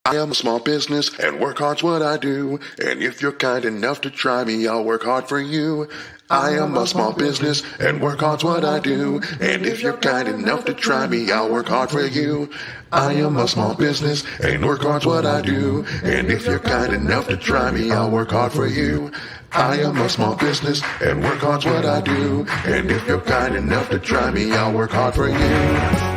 I am a small business and work hard's what I do. And if you're kind enough to try me, I'll work hard for you. I am a small business and work hard's what I do. And if you're kind enough to try me, I'll work hard for you. I am a small business and work hard's what I do. And if you're kind enough to try me, I'll work hard for you. I am a small business and work hard's what I do. And if you're kind enough to try me, I'll work hard for you.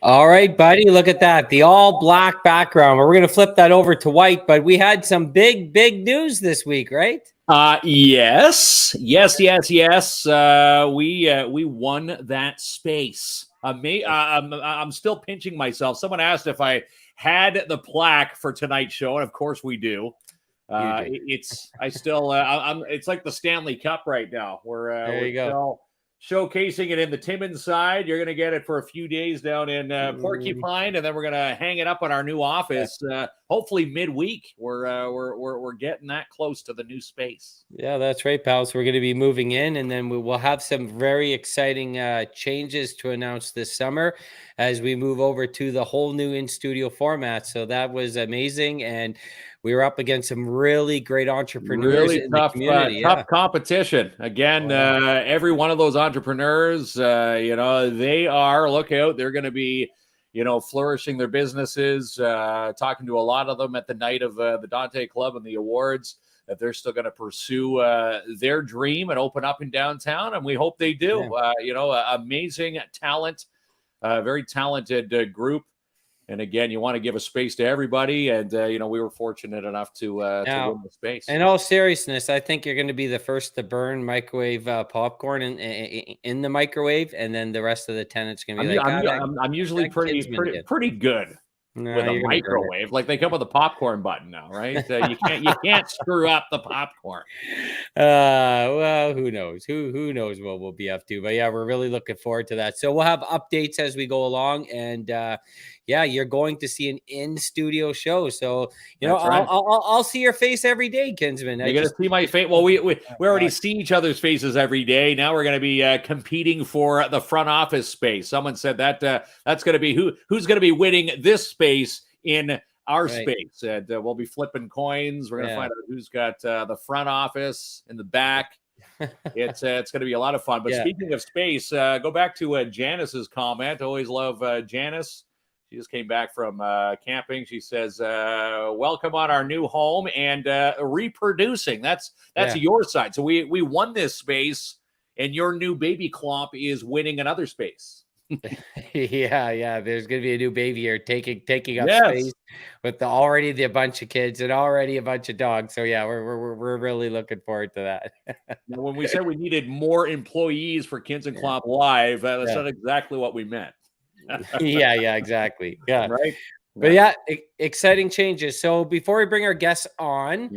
All right, buddy, look at that. The all black background. We're going to flip that over to white, but we had some big news this week, right? Yes. We won that space. I'm still pinching myself. Someone asked if I had the plaque for tonight's show, and of course we do. It's like the Stanley Cup right now. We're still showcasing it in the Timmins side. You're going to get it for a few days down in Porcupine, and then we're going to hang it up in our new office. Hopefully midweek. We're getting that close to the new space. Yeah, that's right, pals. We're going to be moving in, and then we will have some very exciting changes to announce this summer as we move over to the whole new in-studio format. So that was amazing, and we were up against some really great entrepreneurs in the community. Tough competition. Again, every one of those entrepreneurs, they are, look out, they're going to be, flourishing their businesses, talking to a lot of them at the night of the Dante Club and the awards, that they're still going to pursue their dream and open up in downtown. And we hope they do. Amazing talent, very talented group. And again, you want to give a space to everybody. And, we were fortunate enough to win the space. In all seriousness, I think you're going to be the first to burn microwave popcorn in the microwave. And then the rest of the tenants going to be I'm usually pretty good with a microwave. Like they come with a popcorn button now, right? You can't screw up the popcorn. Well, who knows? Who knows what we'll be up to? But yeah, we're really looking forward to that. So we'll have updates as we go along, and you're going to see an in-studio show. So I'll see your face every day, Kinsman. You're gonna see my face. Well, we already see each other's faces every day. Now we're gonna be competing for the front office space. Someone said that that's gonna be who's gonna be winning this space in our space. And we'll be flipping coins. We're gonna find out who's got the front office in the back. It's going to be a lot of fun. But speaking of space, go back to Janice's comment. Always love Janice. She just came back from camping. She says, welcome on our new home and reproducing. That's your side. So we won this space, and your new baby clomp is winning another space. Yeah. There's going to be a new baby here taking up space with already a bunch of kids and already a bunch of dogs. So yeah, we're really looking forward to that. Now, when we said we needed more employees for Kins and Clomp Live, that's not exactly what we meant. Yeah, exactly. Yeah, right. But exciting changes. So before we bring our guests on,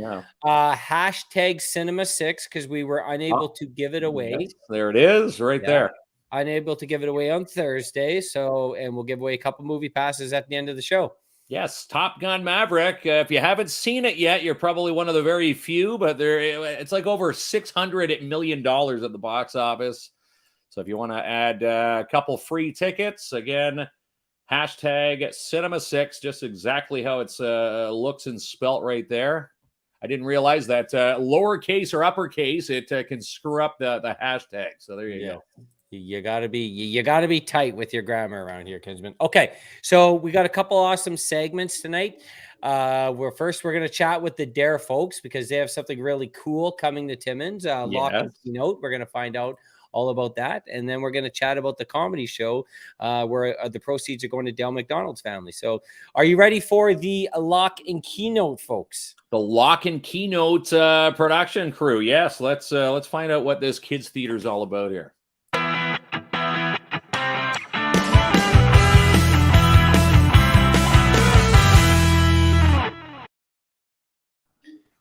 hashtag Cinema 6, because we were unable to give it away. Yes, there it is, right there. Unable to give it away on Thursday. And we'll give away a couple movie passes at the end of the show. Yes, Top Gun Maverick. If you haven't seen it yet, you're probably one of the very few, but it's like over $600 million at the box office. So if you want to add a couple free tickets, again, hashtag Cinema 6, just exactly how it looks and spelt right there. I didn't realize that lowercase or uppercase, it can screw up the hashtag. So there you go. You gotta be tight with your grammar around here, Kinsman. Okay, so we got a couple awesome segments tonight. We're going to chat with the DARE folks because they have something really cool coming to Timmins. Lock and Keynote. We're going to find out all about that, and then we're going to chat about the comedy show where the proceeds are going to Dale MacDonald's family. So, are you ready for the Lock and Keynote, folks? The Lock and Keynote production crew. Yes, let's find out what this kids theater is all about here.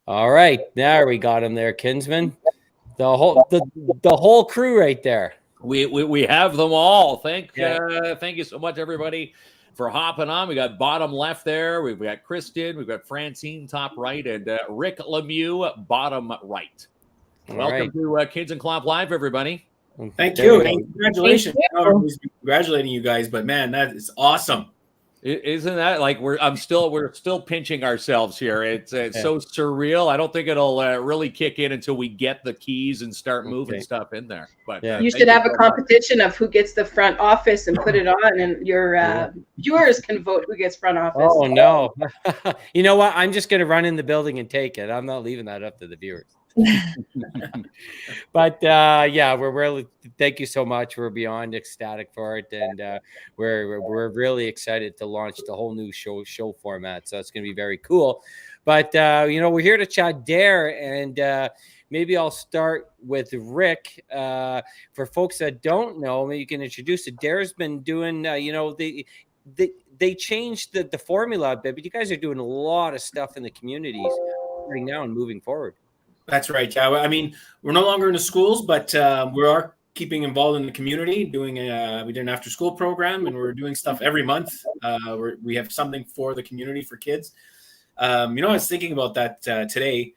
All right, there we got him there, Kinsman. The whole crew right there. We have them all. Thank you so much, everybody, for hopping on. We got bottom left there. We've got Kristen. We've got Francine top right, and Rick Lemieux bottom right. Welcome to Kids and Clomp Live, everybody. Thank you. Congratulations. I'm congratulating you guys, but man, that is awesome. Isn't that like we're still pinching ourselves here? It's so surreal. I don't think it'll really kick in until we get the keys and start moving stuff in there. But you should have a competition of who gets the front office and put it on, and your viewers can vote who gets front office. Oh no! You know what? I'm just going to run in the building and take it. I'm not leaving that up to the viewers. But we're really thank you so much. We're beyond ecstatic for it, and we're really excited to launch the whole new show format. So it's going to be very cool. But we're here to chat DARE, and maybe I'll start with Rick. For folks that don't know, maybe you can introduce it. DARE's been doing they changed the formula a bit, but you guys are doing a lot of stuff in the communities right now and moving forward. That's right. Yeah. I mean, we're no longer in the schools, but we are keeping involved in the community, doing we did an after school program, and we're doing stuff every month. We have something for the community for kids. I was thinking about that today.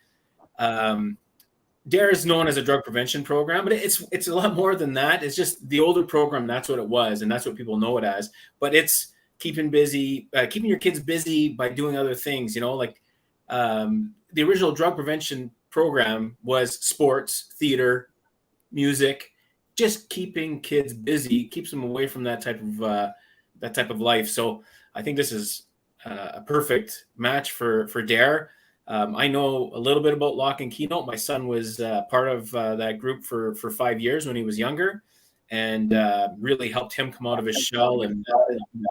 DARE is known as a drug prevention program, but it's a lot more than that. It's just the older program. That's what it was, and that's what people know it as. But it's keeping your kids busy by doing other things. Like the original drug prevention program was sports, theater, music, just keeping kids busy, keeps them away from that type of life. So I think this is a perfect match for DARE. I know a little bit about Lock and Keynote. My son was part of that group for 5 years when he was younger, and really helped him come out of his shell, and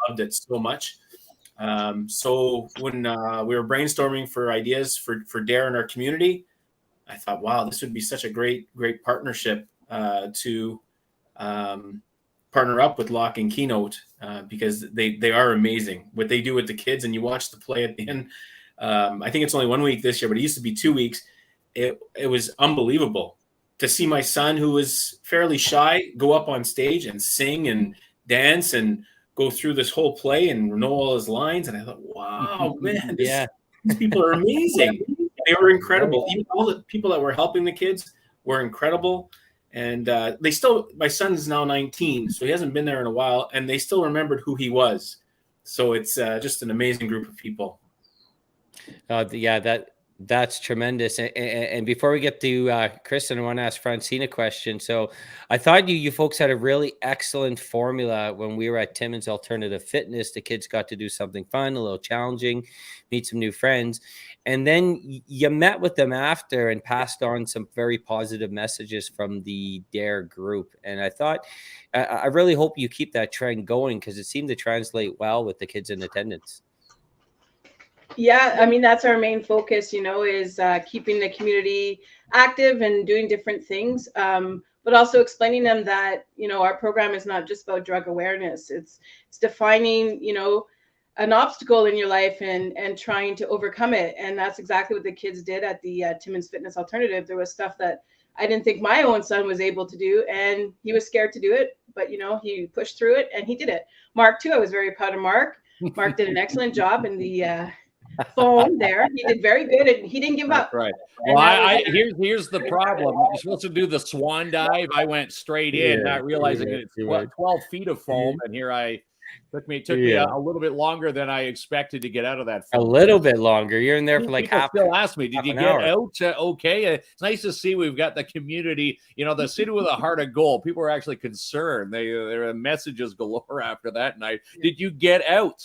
loved it so much. So when we were brainstorming for ideas for DARE in our community, I thought, wow, this would be such a great partnership to partner up with Lock and Keynote because they are amazing. What they do with the kids, and you watch the play at the end. I think it's only 1 week this year, but it used to be 2 weeks. It was unbelievable to see my son, who was fairly shy, go up on stage and sing and dance and go through this whole play and know all his lines. And I thought, wow, man, these people are amazing. They were incredible. Even all the people that were helping the kids were incredible. And my son is now 19, so he hasn't been there in a while, and they still remembered who he was. So it's just an amazing group of people. That's tremendous. And before we get to Kristen, I want to ask Francine a question. So I thought you folks had a really excellent formula when we were at Timmins Alternative Fitness. The kids got to do something fun, a little challenging, meet some new friends. And then you met with them after and passed on some very positive messages from the DARE group. And I thought, I really hope you keep that trend going, because it seemed to translate well with the kids in attendance. Yeah, I mean, that's our main focus, is keeping the community active and doing different things, but also explaining them that, our program is not just about drug awareness. It's defining, an obstacle in your life and trying to overcome it. And that's exactly what the kids did at the Timmins Fitness Alternative. There was stuff that I didn't think my own son was able to do, and he was scared to do it, but, he pushed through it and he did it. Mark, too, I was very proud of Mark. Mark did an excellent job in the phone there. He did very good, and he didn't give up. Right. Well, here's the problem. You're supposed to do the swan dive. I went straight in, not realizing it's 12 feet of foam, and here took me a little bit longer than I expected to get out of that foam. A little bit longer. You're in there for like half. Still ask me, did you get out okay? It's nice to see we've got the community, the city with a heart of gold. People are actually concerned. There are messages galore after that night. Did you get out?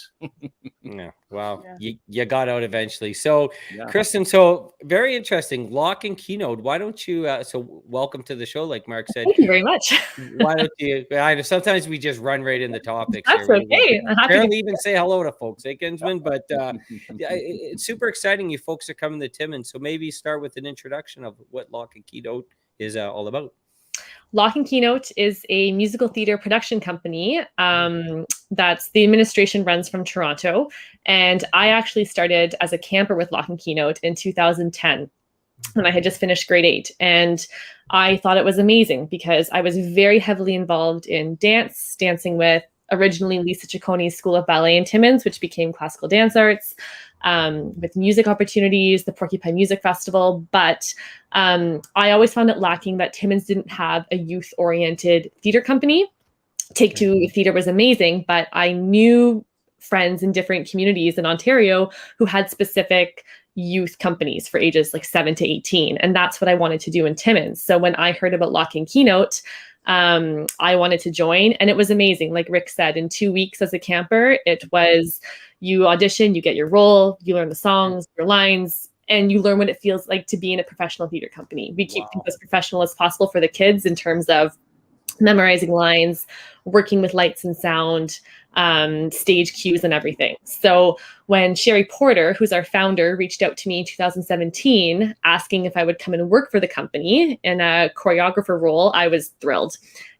Yeah. Well, you got out eventually. So, Kristen, so very interesting. Lock and Keynote. Why don't you? So, welcome to the show. Like Mark said. Thank you very much. Why don't you? I know sometimes we just run right into topics. That's okay. Barely even say hello to folks, Kinsman. But it's super exciting. You folks are coming to Timmins. So maybe start with an introduction of what Lock and Keynote is all about. Lock and Keynote is a musical theater production company that's the administration runs from Toronto. And I actually started as a camper with Lock and Keynote in 2010 when I had just finished grade 8. And I thought it was amazing because I was very heavily involved in dancing with originally Lisa Cicconi's School of Ballet in Timmins, which became Classical Dance Arts, with music opportunities, the Porcupine Music Festival. But I always found it lacking that Timmins didn't have a youth-oriented theater company. Take Two Theater was amazing, but I knew friends in different communities in Ontario who had specific youth companies for ages like 7 to 18. And that's what I wanted to do in Timmins. So when I heard about Lock and Keynote, I wanted to join, and it was amazing. Like Rick said, in 2 weeks as a camper, it was you audition, you get your role, you learn the songs, your lines, and you learn what it feels like to be in a professional theater company. We keep things as professional as possible for the kids in terms of memorizing lines, working with lights and sound, stage cues and everything. So when Sherry Porter, who's our founder, reached out to me in 2017, asking if I would come and work for the company in a choreographer role, I was thrilled.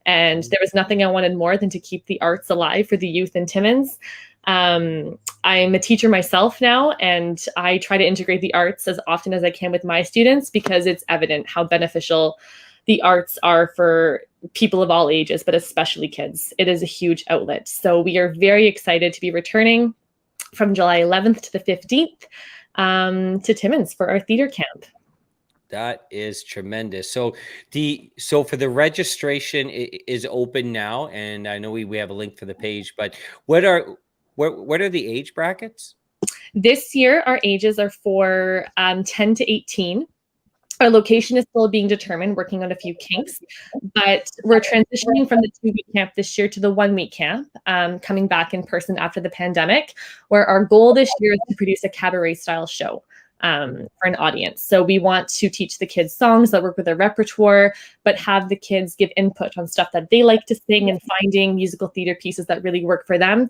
And there was nothing I wanted more than to keep the arts alive for the youth in Timmins. I'm a teacher myself now, and I try to integrate the arts as often as I can with my students because it's evident how beneficial the arts are for people of all ages, but especially kids. It is a huge outlet. So we are very excited to be returning from July 11th to the 15th to Timmins for our theater camp. That is tremendous. So for the registration is open now, and I know we have a link for the page, but what are the age brackets? This year, our ages are for 10 to 18. Our location is still being determined, working on a few kinks, but we're transitioning from the 2-week camp this year to the 1-week camp, coming back in person after the pandemic, where our goal this year is to produce a cabaret style show for an audience. So we want to teach the kids songs that work with their repertoire, but have the kids give input on stuff that they like to sing and finding musical theater pieces that really work for them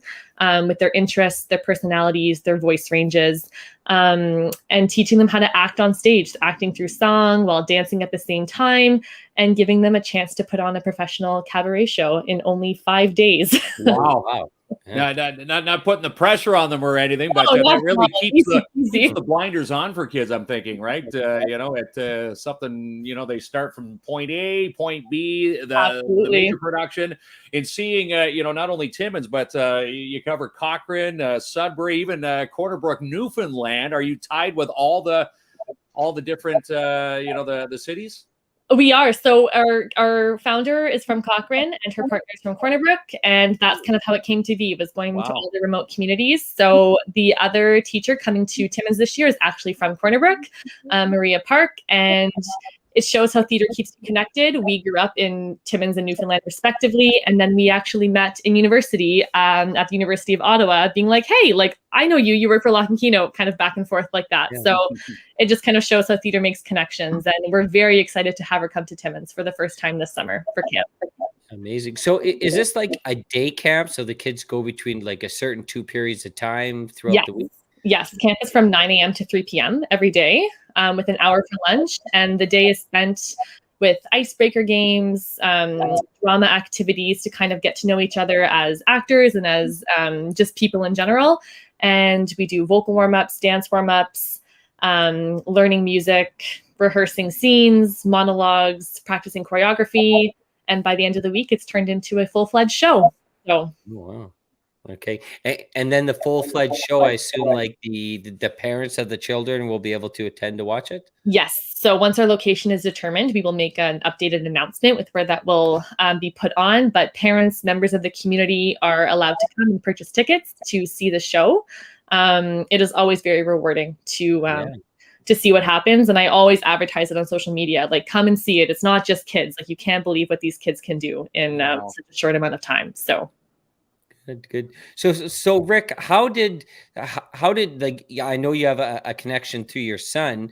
with their interests, their personalities, their voice ranges, and teaching them how to act on stage, acting through song while dancing at the same time, and giving them a chance to put on a professional cabaret show in only 5 days. Wow. Yeah. Not putting the pressure on them or anything, but that really keeps the blinders on for kids, I'm thinking, right? At something, they start from point A, point B, the major production, and seeing, not only Timmins, but you cover Cochrane, Sudbury, even Corner Brook, Newfoundland. Are you tied with all the different, the cities? We are. So our founder is from Cochrane and her partner is from Corner Brook, and that's kind of how it came to be, was going to all the remote communities. So the other teacher coming to Timmins this year is actually from Corner Brook, Maria Park, and it shows how theater keeps you connected. We grew up in Timmins and Newfoundland respectively, and then we actually met in university at the University of Ottawa, being like, hey, like, I know you work for Lock and Keynote, kind of back and forth like that. Yeah. So it just kind of shows how theater makes connections, and we're very excited to have her come to Timmins for the first time this summer for camp. Amazing. So is this like a day camp? So the kids go between like a certain 2 periods of time throughout the week? Yes, camp is from 9 a.m. to 3 p.m. every day with an hour for lunch. And the day is spent with icebreaker games, drama activities to kind of get to know each other as actors and as just people in general. And we do vocal warm-ups, dance warm-ups, learning music, rehearsing scenes, monologues, practicing choreography. And by the end of the week, it's turned into a full-fledged show. So. Wow. Okay. And then the full-fledged show, I assume like the parents of the children will be able to attend to watch it? Yes. So once our location is determined, we will make an updated announcement with where that will be put on. But parents, members of the community are allowed to come and purchase tickets to see the show. It is always very rewarding to see what happens. And I always advertise it on social media, like, come and see it. It's not just kids. Like, you can't believe what these kids can do in such a short amount of time. So. Good. So Rick, how did like, I know you have a connection to your son.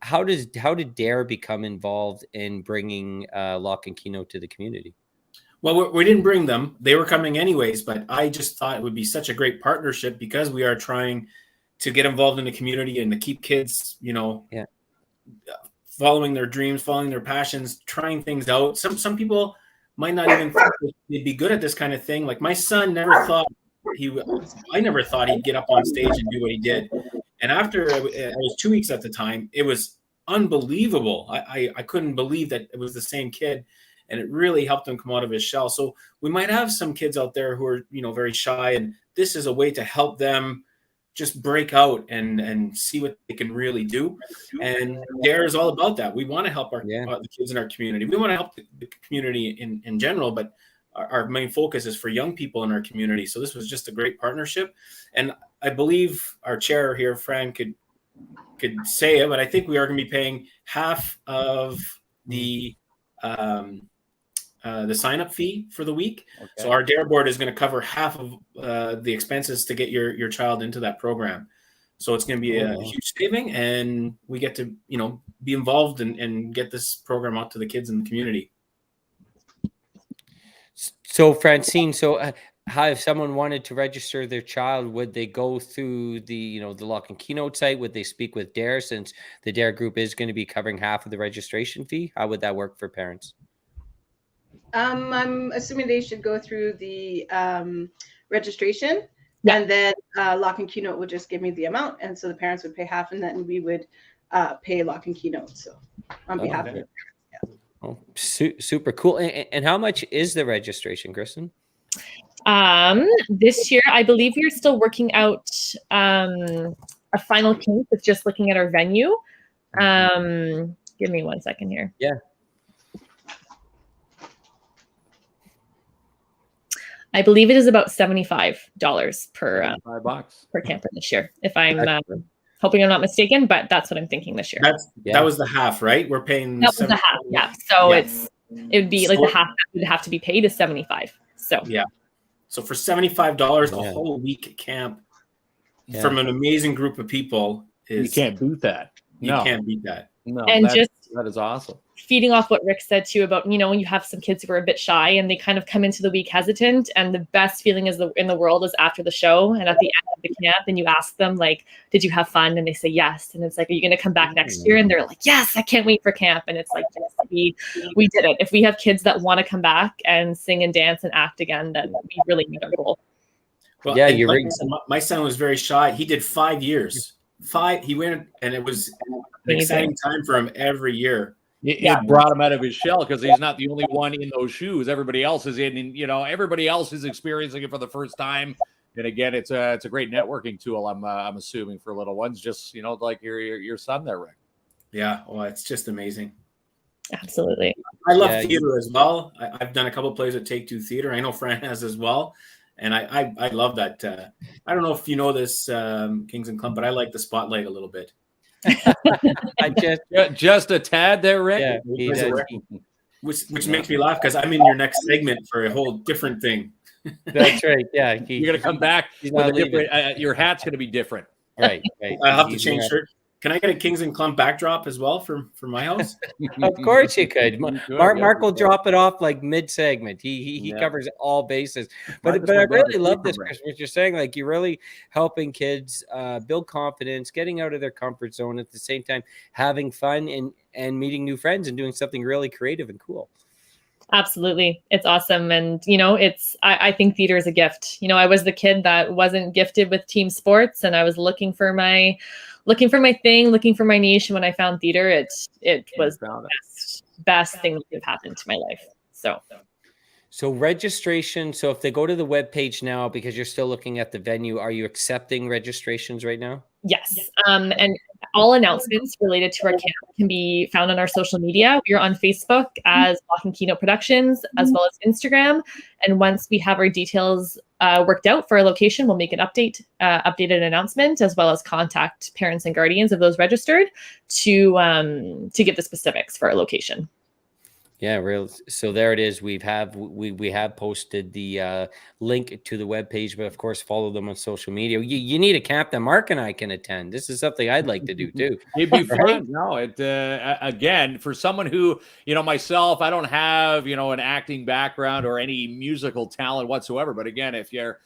How did DARE become involved in bringing Lock and Keynote to the community? Well, we didn't bring them; they were coming anyways. But I just thought it would be such a great partnership because we are trying to get involved in the community and to keep kids, following their dreams, following their passions, trying things out. Some people might not even think they'd be good at this kind of thing. Like my son never thought I never thought he'd get up on stage and do what he did. And after I was 2 weeks at the time, it was unbelievable. I couldn't believe that it was the same kid, and it really helped him come out of his shell. So we might have some kids out there who are, very shy, and this is a way to help them just break out and see what they can really do. And DARE is all about that. We want to help the kids in our community. We want to help the community in general, but our main focus is for young people in our community. So this was just a great partnership. And I believe our chair here, Fran, could say it, but I think we are going to be paying half of the sign-up fee for the week. Okay. So our DARE board is going to cover half of the expenses to get your child into that program. So it's going to be a huge saving, and we get to, be involved and get this program out to the kids in the community. So Francine, how, if someone wanted to register their child, would they go through the Lock and Keynote site? Would they speak with DARE, since the DARE group is going to be covering half of the registration fee? How would that work for parents? I'm assuming they should go through the registration Yeah. And then Lock and Keynote would just give me the amount, and so the parents would pay half, and then we would pay Lock and Keynote. So on behalf of okay. it. Oh, super cool. And how much is the registration, Kristen? This year, I believe we're still working out a final kink with just looking at our venue. Give me 1 second here. Yeah. I believe it is about $75 per $5 per camper this year, if I'm hoping I'm not mistaken, but that's what I'm thinking this year. That was the half, right? We're paying. That was the half, yeah. So it would be like the half that would have to be paid is 75. So yeah. So for $75, a whole week camp from an amazing group of people you can't beat that. You can't beat that. No, and that is awesome. Feeding off what Rick said too about, when you have some kids who are a bit shy and they kind of come into the week hesitant, and the best feeling in the world is after the show and at the end of the camp, and you ask them like, did you have fun? And they say yes. And it's like, are you going to come back next year? And they're like, yes, I can't wait for camp. And it's like, yes, we did it. If we have kids that want to come back and sing and dance and act again, then we really made our goal. Well, yeah, you're right. My son was very shy. He did 5 years. He went, and it was an exciting time for him every year. It brought him out of his shell because he's not the only one in those shoes. Everybody else is in, everybody else is experiencing it for the first time. And again, it's a great networking tool. I'm assuming for little ones, just like your son there, Rick. Yeah, well, it's just amazing. Absolutely. I love theater as well. I've done a couple of plays at Take Two Theater. I know Fran has as well. And I love that. I don't know if you know this, Kings and Clump, but I like the spotlight a little bit. just a tad there, Rick. Yeah, which makes me laugh because I'm in your next segment for a whole different thing. That's right. Yeah, you're gonna come back with a different. Your hat's gonna be different. Right. I'll have to change shirt. Can I get a Kings and Clump backdrop as well for my house? Of course you could. Mark will drop it off like mid-segment. He covers all bases. But I really love this, Chris, what you're saying. Like, you're really helping kids build confidence, getting out of their comfort zone, at the same time having fun and meeting new friends and doing something really creative and cool. Absolutely. It's awesome. And, I think theater is a gift. I was the kid that wasn't gifted with team sports, and I was looking for my thing, looking for my niche. And when I found theater, it was the best thing that could have happened to my life. So registration. So if they go to the webpage now, because you're still looking at the venue, are you accepting registrations right now? Yes. And all announcements related to our camp can be found on our social media. We are on Facebook as Lock and Keynote Productions, as well as Instagram. And once we have our details worked out for a location, we'll make an updated announcement, as well as contact parents and guardians of those registered to give the specifics for our location. Yeah, real. So there it is. We have posted the link to the webpage, but of course, follow them on social media. You need a camp that Mark and I can attend. This is something I'd like to do too. It'd be fun. No, again, for someone who, myself, I don't have, an acting background or any musical talent whatsoever. But again, if you're,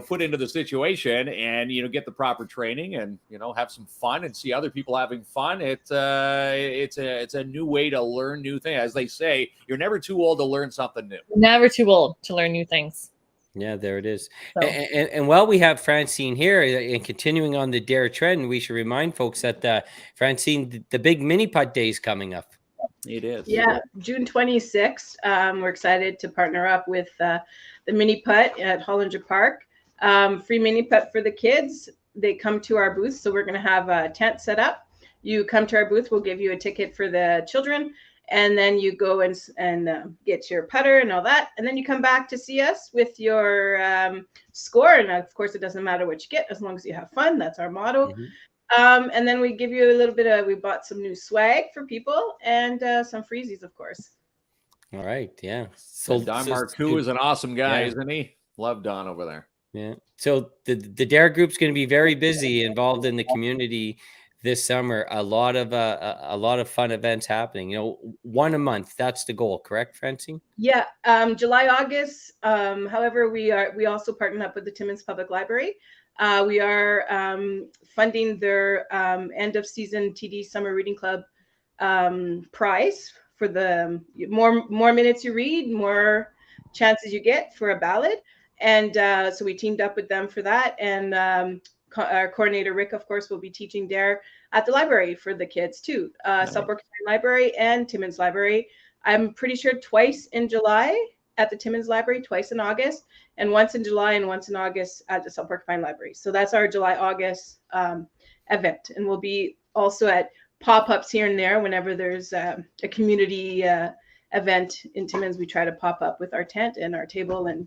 put into the situation and, get the proper training and, have some fun and see other people having fun, it's a new way to learn new things. As they say, you're never too old to learn something new. Never too old to learn new things. Yeah, there it is. So. And while we have Francine here and continuing on the DARE trend, we should remind folks that Francine, the big mini putt day is coming up. It is. Yeah, June 26th. We're excited to partner up with the mini putt at Hollinger Park. Free mini putt for the kids. They come to our booth, so we're going to have a tent set up. You come to our booth, we'll give you a ticket for the children, and then you go and get your putter and all that, and then you come back to see us with your score. And of course, it doesn't matter what you get as long as you have fun. That's our motto. Mm-hmm. And then we give you a little bit we bought some new swag for people and some freezies, of course. All right, yeah. So Don Marcoux is an awesome guy, isn't he? Love Don over there. Yeah. So the DARE group's going to be very busy, involved in the community this summer. A lot of fun events happening. One a month. That's the goal, correct, Francine? Yeah. July, August. However, we also partnered up with the Timmins Public Library. We are funding their end of season TD Summer Reading Club prize for the more minutes you read, more chances you get for a ballot. And so we teamed up with them for that. And our coordinator, Rick, of course, will be teaching DARE at the library for the kids too. South Porcupine Library and Timmins Library. I'm pretty sure twice in July at the Timmins Library, twice in August, and once in July and once in August at the South Porcupine Library. So that's our July-August event. And we'll be also at pop-ups here and there whenever there's a community event in Timmins. We try to pop up with our tent and our table, and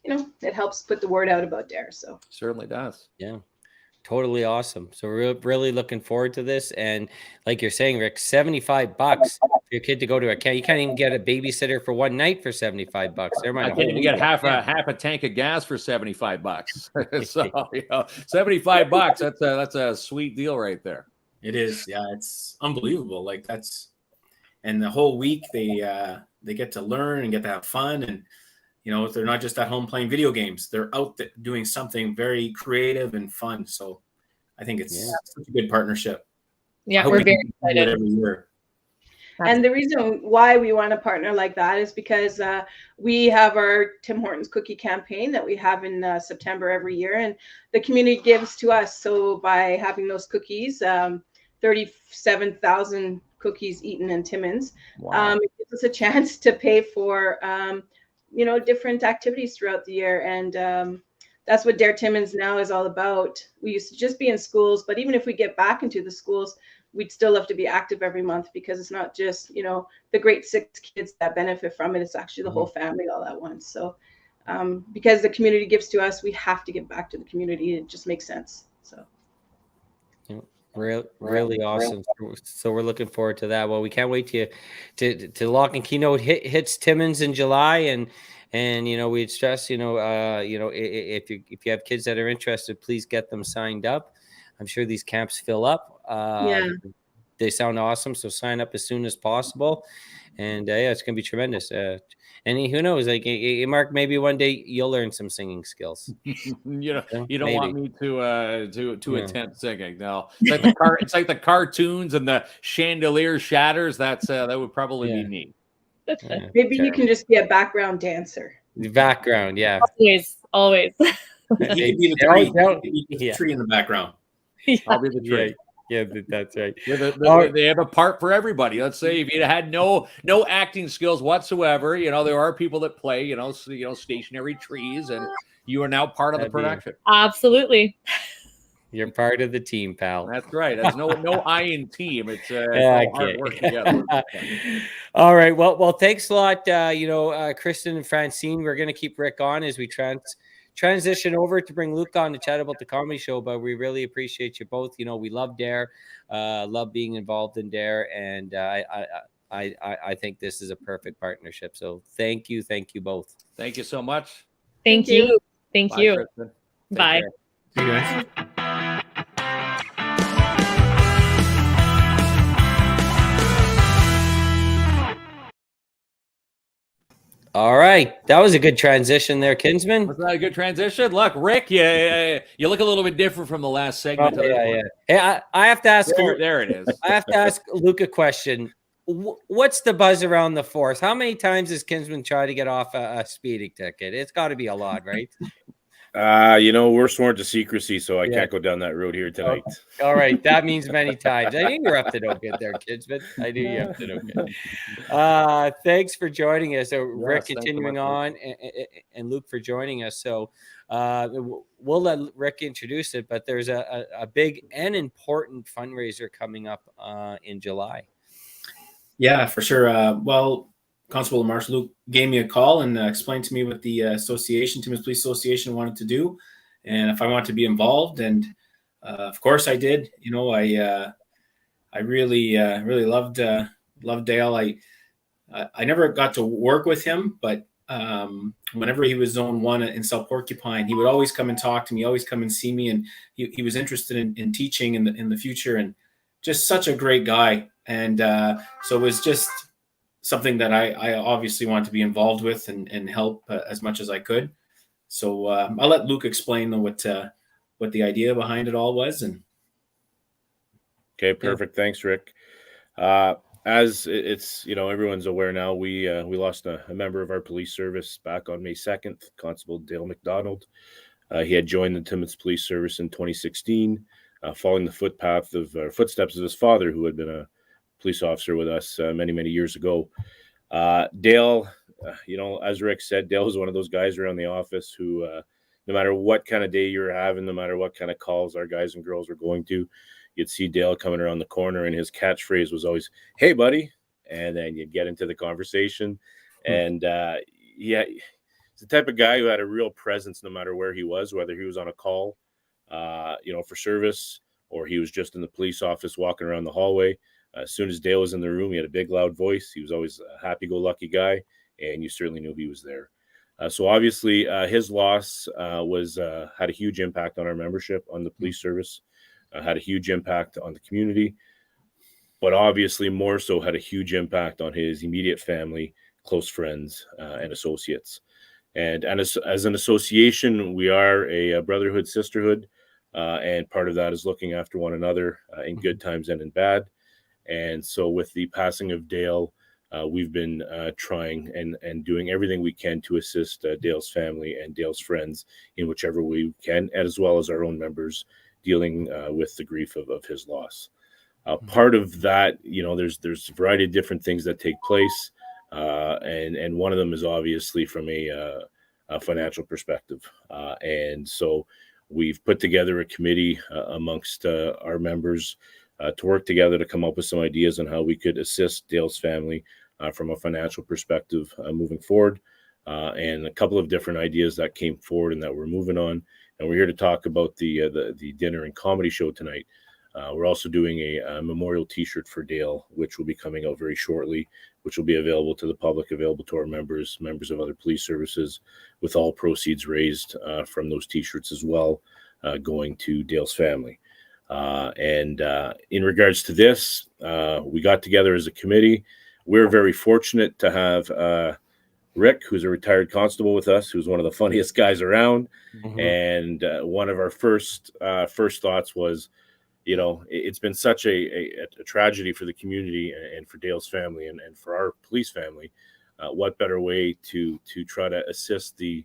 it helps put the word out about DARE. So certainly does. Yeah. Totally awesome. So we're really looking forward to this. And like you're saying, Rick, $75 for your kid to go to a camp. You can't even get a babysitter for one night for $75. I can't even get half a tank of gas for $75. So $75. That's a sweet deal right there. It is. Yeah, it's unbelievable. Like and the whole week they get to learn and get to have fun, and they're not just at home playing video games. They're out there doing something very creative and fun. So I think it's such a good partnership. Yeah, we're very excited every year. And the reason why we want to partner like that is because we have our Tim Hortons cookie campaign that we have in September every year, and the community gives to us. So by having those cookies, 37,000 cookies eaten in Timmins, it gives us a chance to pay for different activities throughout the year. And that's what DARE Timmins now is all about. We used to just be in schools, but even if we get back into the schools, we'd still have to be active every month, because it's not just, the grade 6 kids that benefit from it. It's actually the whole family all at once. So because the community gives to us, we have to give back to the community. It just makes sense. So. Really awesome. So we're looking forward to that. Well, we can't wait to Lock and Keynote hits Timmins in July, and we'd stress, if you have kids that are interested, please get them signed up. I'm sure these camps fill up. They sound awesome, so sign up as soon as possible. And it's gonna be tremendous. And who knows? Like, Mark, maybe one day you'll learn some singing skills. You don't want me to attempt singing. No, it's like the cartoons and the chandelier shatters. That would probably be neat. Maybe you can just be a background dancer. The background, yeah. Always. You can be the tree in the background. I'll be the tree. Yeah, that's right. They have a part for everybody. Let's say if you had no acting skills whatsoever, there are people that play, stationary trees, and you are now part of the production. Absolutely. You're part of the team, pal. That's right. There's no I in team. It's all hard work together. All right. Well, thanks a lot. Kristen and Francine, we're going to keep Rick on as we transition over to bring Luke on to chat about the comedy show, but we really appreciate you both. We love DARE, love being involved in DARE, and I think this is a perfect partnership. So thank you both. Thank you so much. Thank you. Thank Bye, you. Kristen. Bye. See you guys. All right. That was a good transition there, Kinsman. Was that a good transition? Look, Rick, you look a little bit different from the last segment. Yeah. Hey, I have to ask. There it is. I have to ask Luke a question. What's the buzz around the force? How many times has Kinsman tried to get off a speeding ticket? It's got to be a lot, right? We're sworn to secrecy, so I can't go down that road here tonight. All right. That means many times. I knew you're up to no good there, Kinsman. I knew you're up to no good. Thanks for joining us. So Rick continuing on, and Luke for joining us. So we'll let Rick introduce it, but there's a big and important fundraiser coming up in July. Yeah, for sure. Constable Marshal Luke gave me a call and explained to me what the Timmins Police Association wanted to do, and if I wanted to be involved. And of course I did. I really loved Dale. I never got to work with him, but whenever he was Zone 1 in South Porcupine, he would always come and talk to me, always come and see me, and he was interested in teaching in the future, and just such a great guy. And so it was just something that I obviously wanted to be involved with and help as much as I could. So I'll let Luke explain what the idea behind it all was. And okay, perfect. Thanks, Rick. as it's, everyone's aware now, we lost a member of our police service back on May 2nd, Constable Dale MacDonald. He had joined the Timmins Police Service in 2016, following the footsteps of his father, who had been a police officer with us many, many years ago. Dale, as Rick said, Dale was one of those guys around the office who, no matter what kind of day you were having, no matter what kind of calls our guys and girls were going to, you'd see Dale coming around the corner, and his catchphrase was always, "Hey, buddy," and then you'd get into the conversation. And yeah, he's the type of guy who had a real presence no matter where he was, whether he was on a call, for service, or he was just in the police office walking around the hallway. As soon as Dale was in the room, he had a big, loud voice. He was always a happy-go-lucky guy, and you certainly knew he was there. So obviously, his loss had a huge impact on our membership, on the police service, had a huge impact on the community, but obviously more so had a huge impact on his immediate family, close friends, and associates. And as an association, we are a brotherhood, sisterhood, and part of that is looking after one another in good times and in bad. And so with the passing of Dale, we've been trying and doing everything we can to assist Dale's family and Dale's friends in whichever way we can, as well as our own members dealing with the grief of his loss. Part of that, there's a variety of different things that take place. And one of them is obviously from a financial perspective. And so we've put together a committee amongst our members to work together to come up with some ideas on how we could assist Dale's family from a financial perspective moving forward. And a couple of different ideas that came forward and that we're moving on. And we're here to talk about the dinner and comedy show tonight. We're also doing a memorial T-shirt for Dale, which will be coming out very shortly, which will be available to the public, available to our members of other police services, with all proceeds raised from those T-shirts as well, going to Dale's family. And in regards to this, we got together as a committee. We're very fortunate to have Rick, who's a retired constable with us, who's one of the funniest guys around. Mm-hmm. And one of our first thoughts was, it's been such a tragedy for the community and for Dale's family and for our police family. What better way to try to assist the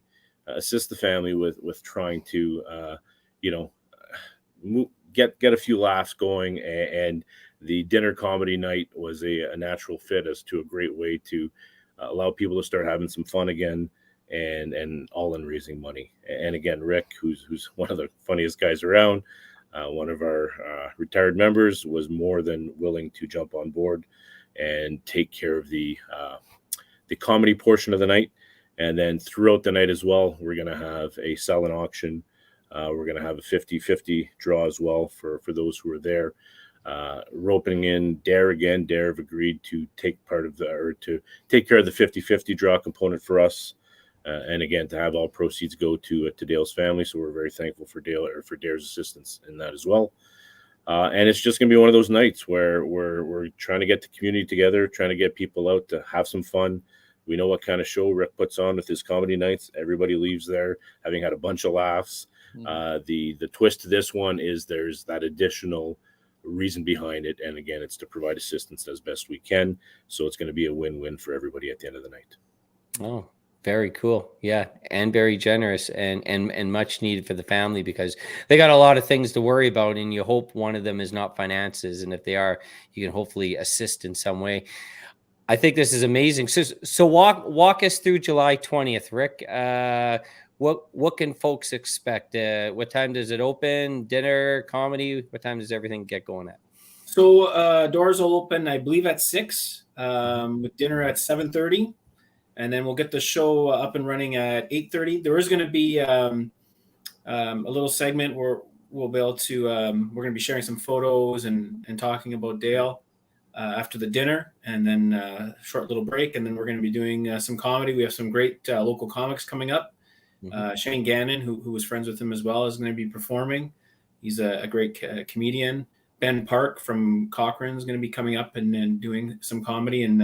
family with trying to, get a few laughs going, and the dinner comedy night was a natural fit as to a great way to allow people to start having some fun again, and all in raising money. And again, Rick, who's one of the funniest guys around, one of our retired members, was more than willing to jump on board and take care of the comedy portion of the night. And then throughout the night as well, we're going to have a silent auction. We're going to have a 50-50 draw as well for those who are there. Roping in DARE again. DARE have agreed to take care of the 50-50 draw component for us. And again, to have all proceeds go to Dale's family. So we're very thankful for DARE's assistance in that as well. And it's just going to be one of those nights where we're trying to get the community together, trying to get people out to have some fun. We know what kind of show Rick puts on with his comedy nights. Everybody leaves there having had a bunch of laughs. The twist to this one is there's that additional reason behind it. And again, it's to provide assistance as best we can. So it's going to be a win-win for everybody at the end of the night. Oh, very cool. Yeah. And very generous and much needed for the family, because they got a lot of things to worry about, and you hope one of them is not finances. And if they are, you can hopefully assist in some way. I think this is amazing. So walk us through July 20th, Rick. What can folks expect? What time does it open? Dinner, comedy? What time does everything get going at? So doors will open, I believe, at 6, with dinner at 7:30. And then we'll get the show up and running at 8:30. There is going to be a little segment where we'll be able to, we're going to be sharing some photos and talking about Dale after the dinner, and then a short little break. And then we're going to be doing some comedy. We have some great local comics coming up. Shane Gannon, who was friends with him as well, is going to be performing. He's a great comedian. Ben Park from Cochrane is going to be coming up and doing some comedy. And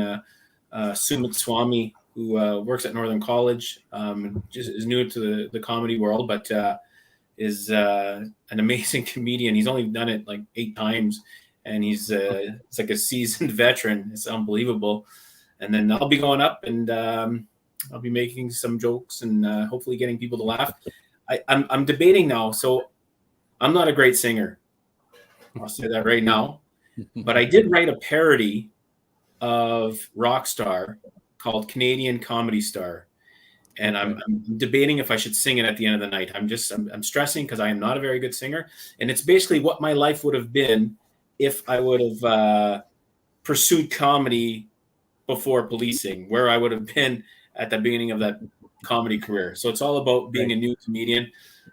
Sumit Swami, who works at Northern College, just is new to the comedy world, but is an amazing comedian. He's only done it like 8 times, and he's it's like a seasoned veteran. It's unbelievable. And then I'll be going up, and I'll be making some jokes and hopefully getting people to laugh. I'm debating now, so I'm not a great singer. I'll say that right now. But I did write a parody of Rockstar called Canadian Comedy Star. And I'm debating if I should sing it at the end of the night. I'm stressing because I am not a very good singer. And it's basically what my life would have been if I would have pursued comedy before policing, where I would have been at the beginning of that comedy career. So it's all about being a new comedian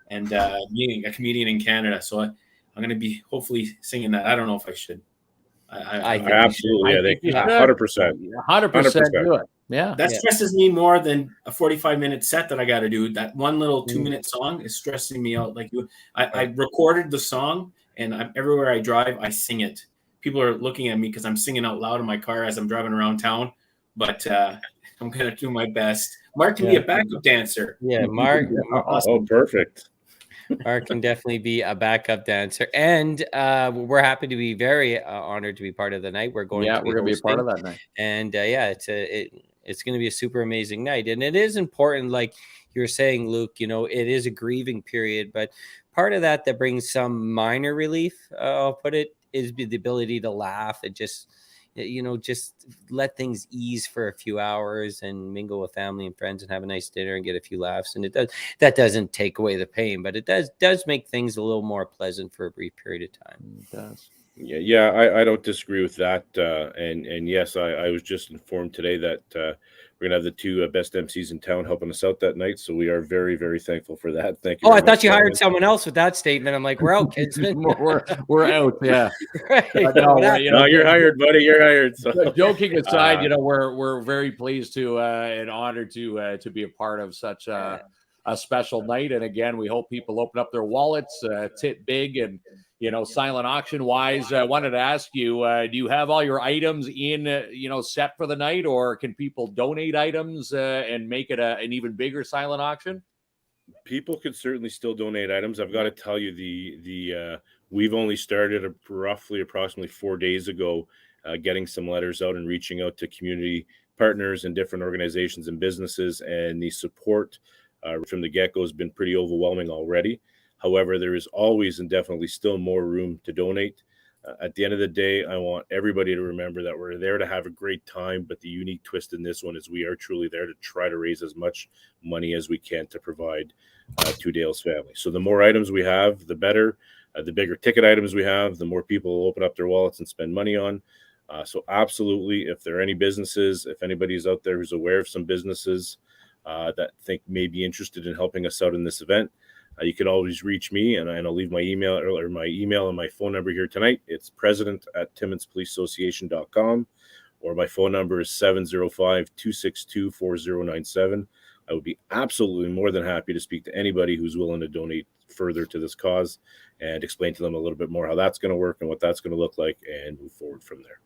and being a comedian in Canada. So I'm going to be hopefully singing that. I don't know if I should. I absolutely. I think 100%. 100% do it. Yeah. That stresses me more than a 45-minute set that I got to do. That one little 2-minute song is stressing me out. Like I recorded the song, and everywhere I drive, I sing it. People are looking at me because I'm singing out loud in my car as I'm driving around town. But I'm going to do my best. Mark can be a backup dancer. Yeah, Mark. Oh, perfect. Mark can definitely be a backup dancer, and we're happy to be very honored to be part of the night. We're going to be a part of that night, and it's going to be a super amazing night. And it is important, like you were saying, Luke. You know, it is a grieving period, but part of that brings some minor relief. I'll put it is the ability to laugh and just let things ease for a few hours and mingle with family and friends and have a nice dinner and get a few laughs. And that doesn't take away the pain, but it does make things a little more pleasant for a brief period of time. It does. Yeah, I don't disagree with that. And yes, I was just informed today that we're gonna have the two best MCs in town helping us out that night. So we are very, very thankful for that. Thank you. Oh, I thought you hired someone else with that statement. I'm like, we're out, kids. we're out. Yeah. Right. No, you're hired, buddy. You're hired. So joking aside, we're very pleased to and honored to be a part of such a special night. And again, we hope people open up their wallets, tit big, and silent auction wise. I wanted to ask you, do you have all your items in, set for the night, or can people donate items and make it an even bigger silent auction? People can certainly still donate items. I've got to tell you, the we've only started approximately 4 days ago, getting some letters out and reaching out to community partners and different organizations and businesses, and the support from the get-go has been pretty overwhelming already. However, there is always and definitely still more room to donate. At the end of the day, I want everybody to remember that we're there to have a great time, but the unique twist in this one is we are truly there to try to raise as much money as we can to provide to Dale's family. So the more items we have, the better. The bigger ticket items we have, the more people will open up their wallets and spend money on. So absolutely, if there are any businesses, if anybody's out there who's aware of some businesses that think may be interested in helping us out in this event, you can always reach me, and I'll leave my email and my phone number here tonight. It's president@timmonspoliceassociation.com, or my phone number is 705-262-4097. I would be absolutely more than happy to speak to anybody who's willing to donate further to this cause and explain to them a little bit more how that's going to work and what that's going to look like, and move forward from there.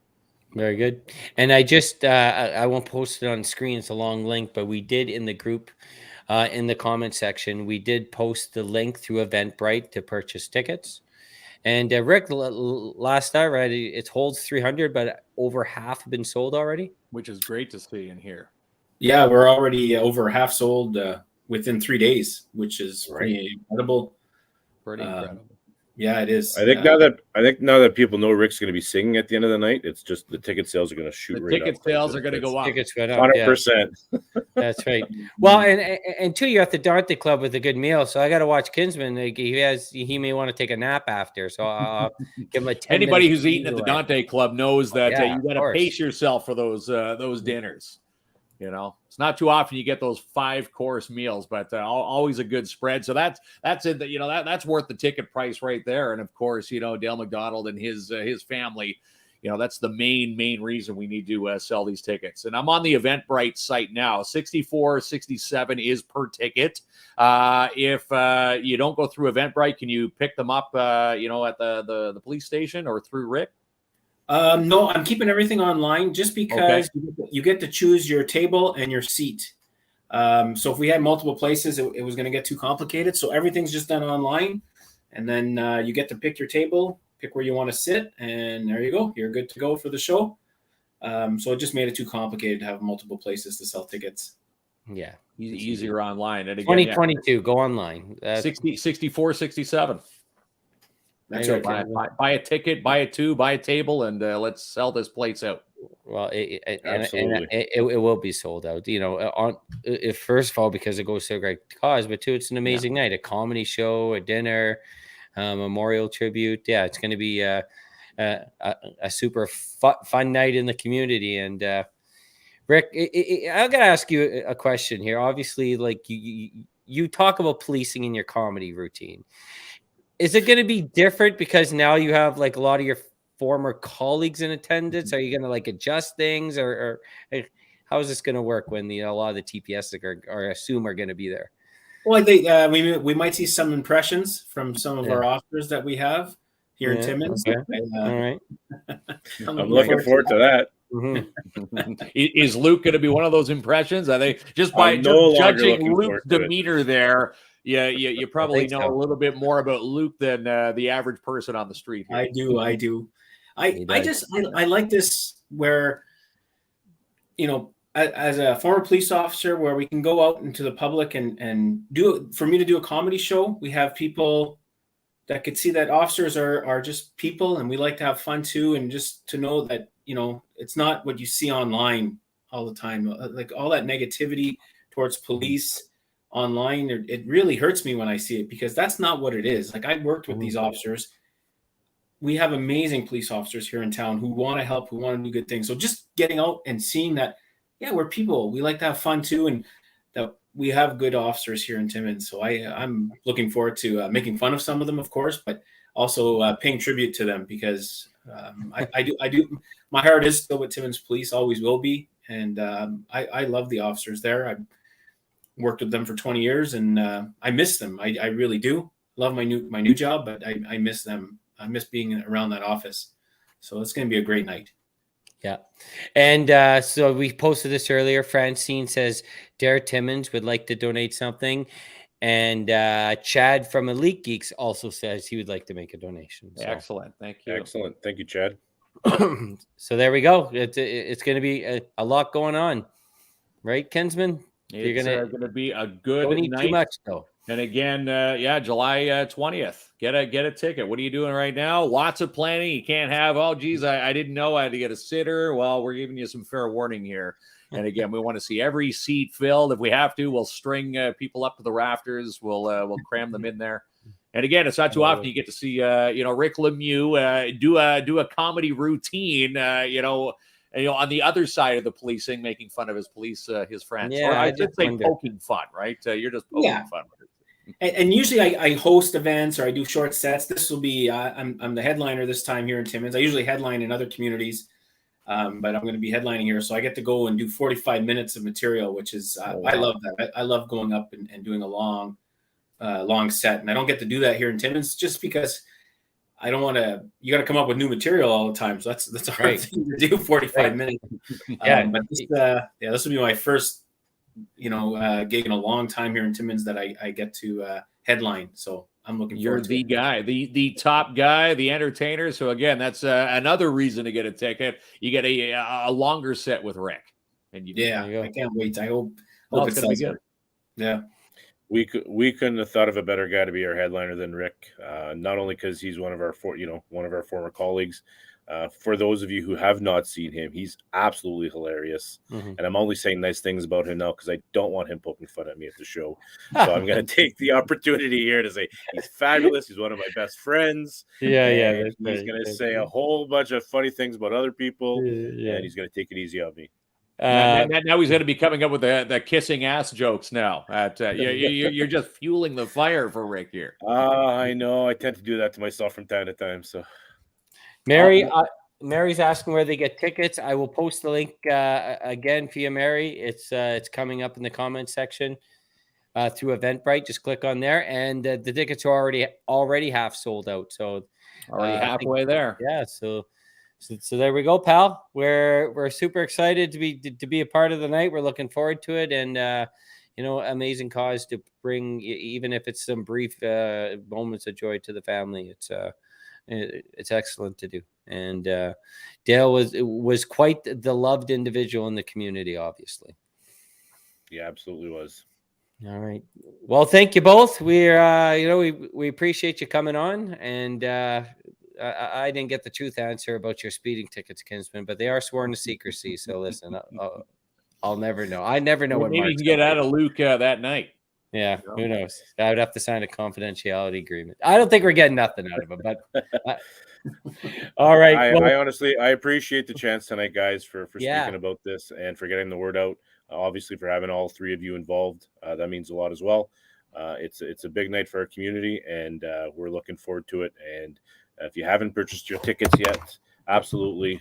Very good. And I just, I won't post it on screen. It's a long link, but we did in the group, in the comment section, we did post the link through Eventbrite to purchase tickets. And Rick, last I read, it holds 300, but over half have been sold already. Which is great to see and hear. Yeah, we're already over half sold within 3 days, which is pretty incredible. Pretty incredible. Yeah, it is. I think now that people know Rick's going to be singing at the end of the night, it's just the ticket sales are going to shoot right up. Ticket sales are going to go up. Tickets went up. 100%. Yeah. That's right. Well, and two, you're at the Dante Club with a good meal, so I got to watch Kinsman. Like, he may want to take a nap after, so I'll give him a 10. Anybody who's eaten at the Dante Club knows that you got to pace yourself for those dinners. It's not too often you get those 5-course meals, but always a good spread. So that's it. That's worth the ticket price right there. And of course, Dale MacDonald and his family, that's the main reason we need to sell these tickets. And I'm on the Eventbrite site now. $64.67 is per ticket. If you don't go through Eventbrite, can you pick them up, at the police station or through Rick? No, I'm keeping everything online just because you get to choose your table and your seat. So if we had multiple places, it was going to get too complicated. So everything's just done online, and then you get to pick your table pick where you want to sit, and there you go. You're good to go for the show. So it just made it too complicated to have multiple places to sell tickets. Yeah. Easier online. And again, 2022, go online. 60, 64, 67. That's There you right. go. Buy a ticket, buy a table, and let's sell this place out. Well, Absolutely. it will be sold out. You know, first of all, because it goes to a great cause, but two, it's an amazing night, a comedy show, a dinner, memorial tribute. Yeah, it's going to be a super fun night in the community. And Rick, I'm going to ask you a question here. Obviously, like you talk about policing in your comedy routine. Is it going to be different because now you have like a lot of your former colleagues in attendance? Are you going to like adjust things, or how is this going to work when a lot of the TPS are assume are going to be there? Well, I think we might see some impressions from some of our officers that we have here in Timmins. Okay. All right. I'm looking forward to that. Mm-hmm. Is Luke going to be one of those impressions? I think just by judging Luke's demeanor there, you probably know a little bit more about Luke than the average person on the street here. I do. I like this where, you know, as a former police officer, where we can go out into the public and for me to do a comedy show, we have people that could see that officers are just people, and we like to have fun too, and just to know that, you know, it's not what you see online all the time, like all that negativity towards police online. It really hurts me when I see it, because that's not what it is. Like, I worked with these officers. We have amazing police officers here in town who want to help, who want to do good things. So just getting out and seeing that, yeah, we're people. We like to have fun too, and that we have good officers here in Timmins. So I'm looking forward to making fun of some of them, of course, but also paying tribute to them, because I do. My heart is still with Timmins Police, always will be, and I love the officers there. I've worked with them for 20 years, and I miss them. I really do. Love my new job, but I miss them. I miss being around that office. So it's going to be a great night. Yeah. And so we posted this earlier. Francine says DARE Timmins would like to donate something. And Chad from Elite Geeks also says he would like to make a donation. So. Excellent. Thank you. Excellent. Thank you, Chad. So there we go. It's going to be a lot going on. Right, Kinsman? It's going to be a good don't need night. Too much, though. And again, July 20th. Get a ticket. What are you doing right now? Lots of planning. You can't have, oh, geez, I didn't know I had to get a sitter. Well, we're giving you some fair warning here. And again, we want to see every seat filled. If we have to, we'll string people up to the rafters. We'll cram them in there. And again, it's not too often you get to see Rick Lemieux do a comedy routine. On the other side of the policing, making fun of his friends. Yeah, or I should say poking fun, right? You're just poking fun with it. And usually I host events, or I do short sets. This will be I'm the headliner this time here in Timmins. I usually headline in other communities, but I'm going to be headlining here, so I get to go and do 45 minutes of material, which is I love that. I love going up and doing a long set, and I don't get to do that here in Timmins just because I don't want to. You got to come up with new material all the time, so that's a hard thing to do. 45 minutes. But this will be my first gig in a long time here in Timmins that I get to headline. So I'm looking forward to it. You're the guy, the top guy, the entertainer. So again, that's another reason to get a ticket. You get a longer set with Rick. And I can't wait. I hope it's going to be good. Yeah. We couldn't have thought of a better guy to be our headliner than Rick. Not only because he's one of our former colleagues. For those of you who have not seen him, he's absolutely hilarious. Mm-hmm. And I'm only saying nice things about him now because I don't want him poking fun at me at the show. So I'm going to take the opportunity here to say he's fabulous. He's one of my best friends. He's going to say a whole bunch of funny things about other people, and he's going to take it easy on me. Now he's going to be coming up with the kissing ass jokes now. You're just fueling the fire for Rick here. I know. I tend to do that to myself from time to time. So, Mary's asking where they get tickets. I will post the link again for you, Mary. It's coming up in the comments section through Eventbrite. Just click on there, and the tickets are already half sold out. So already halfway there. Yeah. So there we go, pal. We're super excited to be a part of the night. We're looking forward to it, and amazing cause to bring, even if it's some brief moments of joy to the family. It's excellent to do. And Dale was quite the loved individual in the community, obviously. Yeah, absolutely was. All right. Well, thank you both. We appreciate you coming on. And I didn't get the truth answer about your speeding tickets, Kinsman, but they are sworn to secrecy. So listen, I'll never know. I never know what Maybe you Mark's can get gonna out do. of Luke that night. Yeah, who knows? I would have to sign a confidentiality agreement. I don't think we're getting nothing out of it, but all right. I honestly, I appreciate the chance tonight, guys, for Yeah. speaking about this and for getting the word out. Obviously, for having all three of you involved, that means a lot as well. It's a big night for our community, and we're looking forward to it. And if you haven't purchased your tickets yet, absolutely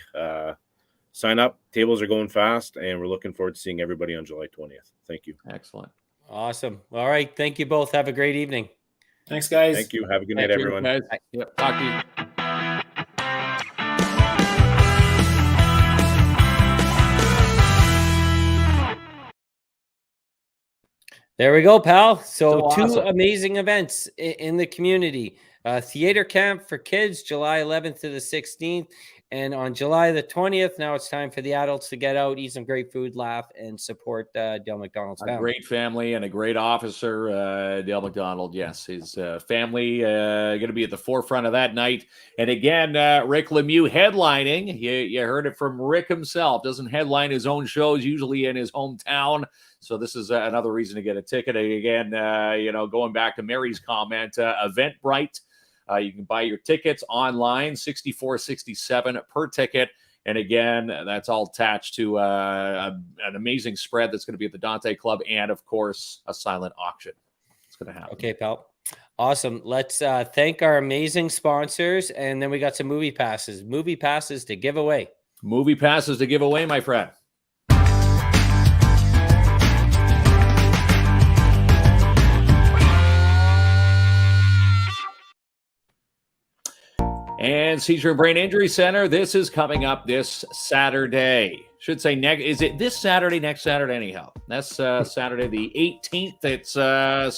sign up. Tables are going fast, and we're looking forward to seeing everybody on July 20th. Thank you. Excellent. Awesome. All right. Thank you both. Have a great evening. Thanks, guys. Thank you. Have a good night, Cheers, everyone. guys. Yep. Talk to you. There we go, pal. So two awesome. amazing events in the community. Theater camp for kids, July 11th to the 16th. And on July the 20th, now it's time for the adults to get out, eat some great food, laugh, and support Dale MacDonald's A family. great family and a great officer, Dale MacDonald. Yes, his family going to be at the forefront of that night. And again, Rick Lemieux headlining. You heard it from Rick himself. Doesn't headline his own shows, usually in his hometown. So this is another reason to get a ticket. Again, going back to Mary's comment, Eventbrite. You can buy your tickets online, $64.67 per ticket. And again, that's all attached to an amazing spread that's going to be at the Dante Club and, of course, a silent auction. It's going to happen. Okay, pal. Awesome. Let's thank our amazing sponsors. And then we got some movie passes. Movie passes to give away. Movie passes to give away, my friend. And Seizure and Brain Injury Center, this is coming up this Saturday. Should say is it this Saturday, next Saturday anyhow? That's Saturday the 18th. It's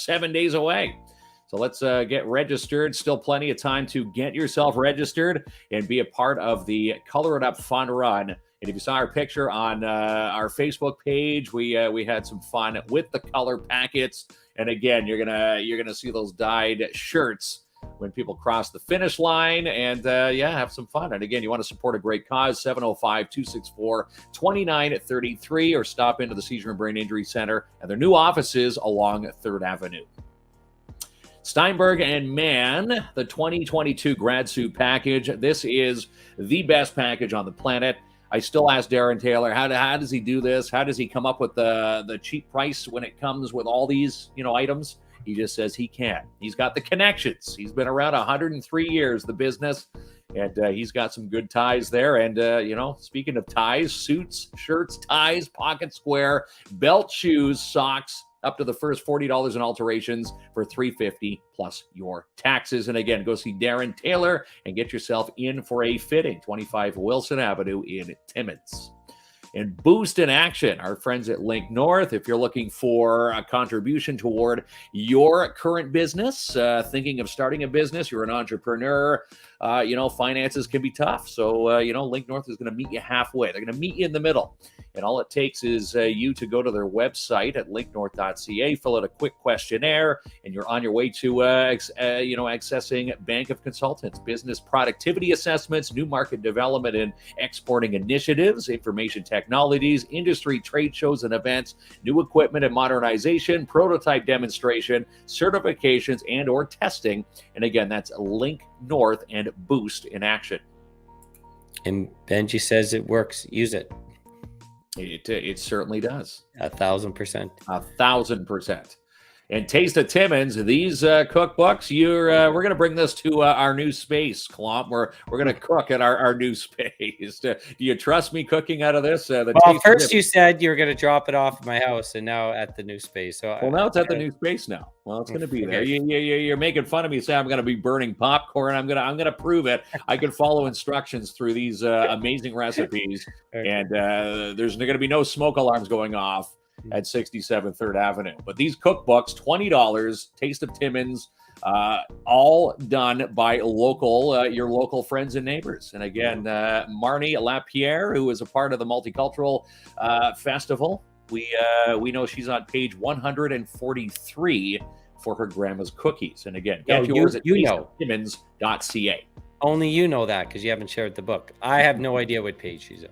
7 days away. So let's get registered. Still plenty of time to get yourself registered and be a part of the Color It Up Fun Run. And if you saw our picture on our Facebook page, we had some fun with the color packets. And again, you're gonna see those dyed shirts when people cross the finish line and have some fun. And again, you want to support a great cause, 705-264-2933, or stop into the Seizure and Brain Injury Center and their new offices along 3rd Avenue. Steinberg and Mann, the 2022 grad suit package. This is the best package on the planet. I still ask Darren Taylor, how does he do this? How does he come up with the cheap price when it comes with all these, items? He just says he can. He's got the connections. He's been around 103 years, the business, and he's got some good ties there. And, speaking of ties, suits, shirts, ties, pocket square, belt, shoes, socks, up to the first $40 in alterations for $350 plus your taxes. And again, go see Darren Taylor and get yourself in for a fitting, 25 Wilson Avenue in Timmins. And Boost in Action, our friends at Link North. If you're looking for a contribution toward your current business, thinking of starting a business, you're an entrepreneur, finances can be tough. So, Link North is going to meet you halfway. They're going to meet you in the middle. And all it takes is you to go to their website at linknorth.ca, fill out a quick questionnaire, and you're on your way to, accessing Bank of Consultants, business productivity assessments, new market development and exporting initiatives, information technologies, industry trade shows and events, new equipment and modernization, prototype demonstration, certifications, and or testing. And again, that's Link North and Boost in Action. And Benji says it works. Use it. It certainly does. 1,000%. 1,000%. And Taste of Timmins, these cookbooks, we're going to bring this to our new space, Klomp. We're going to cook at our new space. Do you trust me cooking out of this? First you said you were going to drop it off at my house, and now at the new space. So now it's at the new space now. Well, it's going to be there. You're making fun of me, saying I'm going to be burning popcorn. I'm going to prove it. I can follow instructions through these amazing recipes, and there's going to be no smoke alarms going off at 67 3rd Avenue. But these cookbooks, $20, Taste of Timmins, all done by your local friends and neighbors. And again, Marnie Lapierre, who is a part of the Multicultural Festival, we know she's on page 143 for her grandma's cookies. And again, get yours at Timmins.ca. Only you know that because you haven't shared the book. I have no idea what page she's on.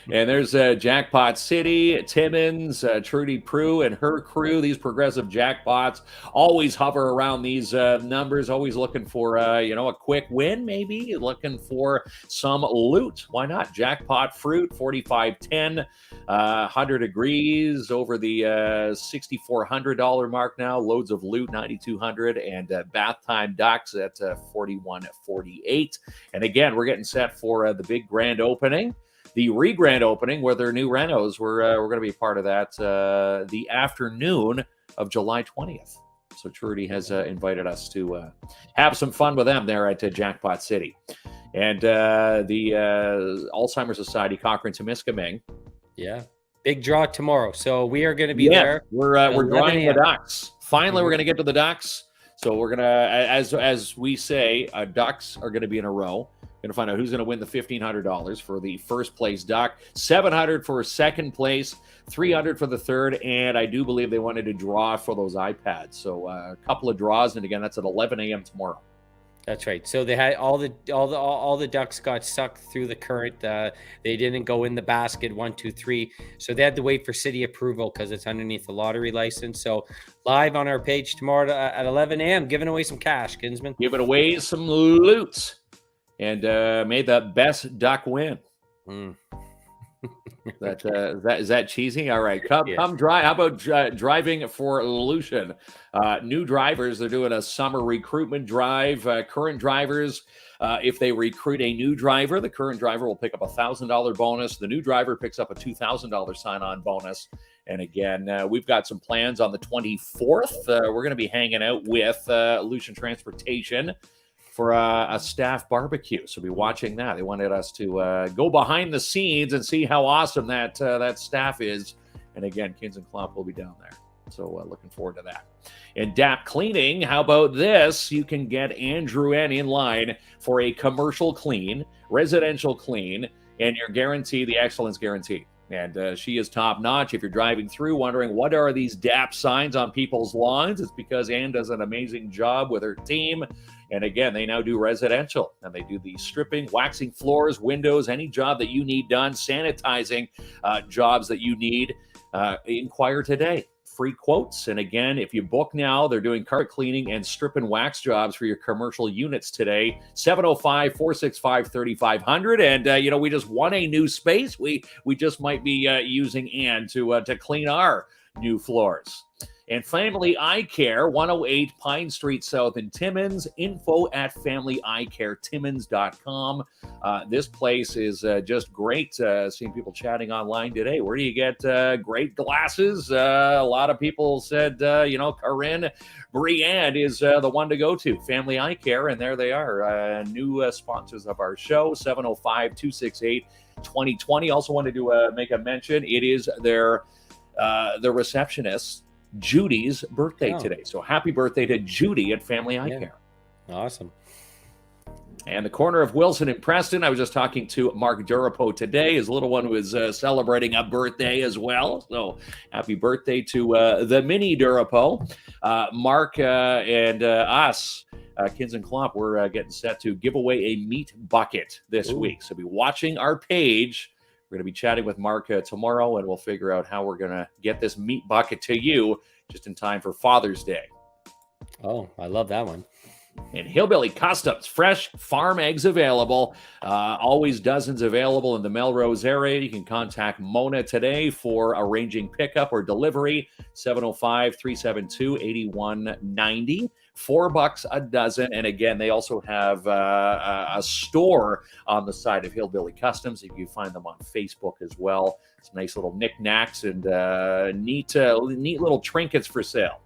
And there's Jackpot City, Timmins, Trudy Prue and her crew. These progressive jackpots always hover around these numbers, always looking for, a quick win, maybe looking for some loot. Why not? Jackpot Fruit, 4510, 100 degrees over the $6,400 mark now. Loads of loot, 9,200, and Bath Time Ducks at 4148. And again, we're getting set for the big grand opening. The re-grand opening, where their new renos, we're going to be part of that the afternoon of July 20th. So Trudy has invited us to have some fun with them there at Jackpot City. And the Alzheimer's Society, Cochrane-Temiskaming. Yeah. Big draw tomorrow. So we are going to be there. We're drawing the ducks. Finally, we're going to get to the ducks. So we're going to, as we say, ducks are going to be in a row. Going to find out who's going to win the $1,500 for the first place duck, $700 for second place, $300 for the third, and I do believe they wanted to draw for those iPads. So a couple of draws, and again, that's at 11 a.m. tomorrow. That's right. So they had all the ducks got sucked through the current. They didn't go in the basket 1, 2, 3. So they had to wait for city approval because it's underneath the lottery license. So live on our page tomorrow at 11 a.m. giving away some cash, Kinsman. Giving away some loot. And made the best duck win. Is that cheesy? All right, come drive. How about driving for Lucian? New drivers, they're doing a summer recruitment drive. Current drivers, if they recruit a new driver, the current driver will pick up a $1,000 bonus. The new driver picks up a $2,000 sign-on bonus. And again, we've got some plans on the 24th. We're going to be hanging out with Lucian Transportation for a staff barbecue. So be watching that. They wanted us to go behind the scenes and see how awesome that staff is. And again, Kins and Klomp will be down there. So looking forward to that. And DAP Cleaning, how about this? You can get Andrew N in line for a commercial clean, residential clean, and you're guaranteed the excellence guarantee. And she is top notch. If you're driving through wondering what are these DAP signs on people's lawns, it's because Ann does an amazing job with her team. And again, they now do residential, and they do the stripping, waxing floors, windows, any job that you need done, sanitizing jobs that you need. Inquire today. Free quotes. And again, if you book now, they're doing carpet cleaning and strip and wax jobs for your commercial units today. 705-465-3500. And, we just won a new space. We just might be using Ann to clean our new floors. And Family Eye Care, 108 Pine Street South in Timmins. Info at FamilyEyeCareTimmins.com. This place is just great. Seeing people chatting online today. Where do you get great glasses? A lot of people said, Corinne Briand is the one to go to. Family Eye Care, and there they are. New sponsors of our show, 705-268-2020. Also wanted to make a mention. It is the receptionist Judy's birthday today. So happy birthday to Judy at Family Eye Care. Awesome. And the corner of Wilson and Preston, I was just talking to Mark Durapo today. His little one was celebrating a birthday as well. So happy birthday to the mini Durapo. Mark and us, Kins and Klomp, we're getting set to give away a meat bucket this week. So be watching our page. We're going to be chatting with Mark tomorrow, and we'll figure out how we're going to get this meat bucket to you just in time for Father's Day. Oh, I love that one. And Hillbilly Customs, fresh farm eggs available. Always dozens available in the Melrose area. You can contact Mona today for arranging pickup or delivery, 705-372-8190. $4 a dozen. And again, they also have a store on the side of Hillbilly Customs. If you find them on Facebook as well, some nice little knickknacks and neat little trinkets for sale.